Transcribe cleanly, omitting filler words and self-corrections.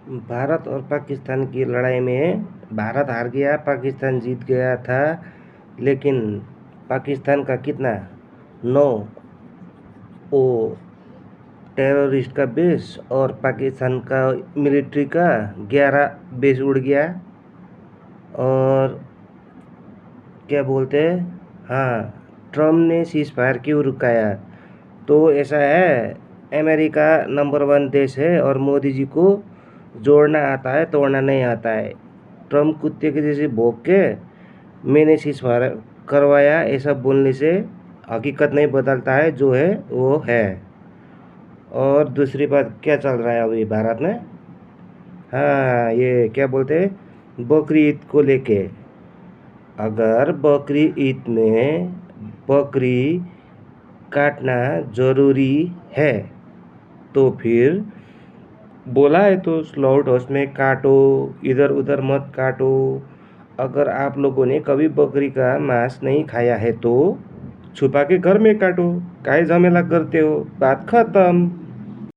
भारत और पाकिस्तान की लड़ाई में भारत हार गया, पाकिस्तान जीत गया था। लेकिन पाकिस्तान का कितना 9 वो टेररिस्ट का बेस और पाकिस्तान का मिलिट्री का 11 बेस उड़ गया। और क्या बोलते हैं, हाँ, ट्रम्प ने सीज फायर क्यों रुकाया? तो ऐसा है, अमेरिका नंबर 1 देश है और मोदी जी को जोड़ना आता है, तोड़ना नहीं आता है। ट्रम्प कुत्ते के जैसे भौंक के मैंने सीज फायर करवाया ऐसा बोलने से हकीकत नहीं बदलता है, जो है वो है। और दूसरी बात क्या चल रहा है अभी भारत में? हाँ, ये क्या बोलते हैं, बकरी ईद को लेके। अगर बकरी ईद में बकरी काटना ज़रूरी है तो फिर बोला है तो स्लॉट हाउस में काटो, इधर उधर मत काटो। अगर आप लोगों ने कभी बकरी का मांस नहीं खाया है तो छुपा के घर में काटो, काहे झमेला करते हो? बात खत्म।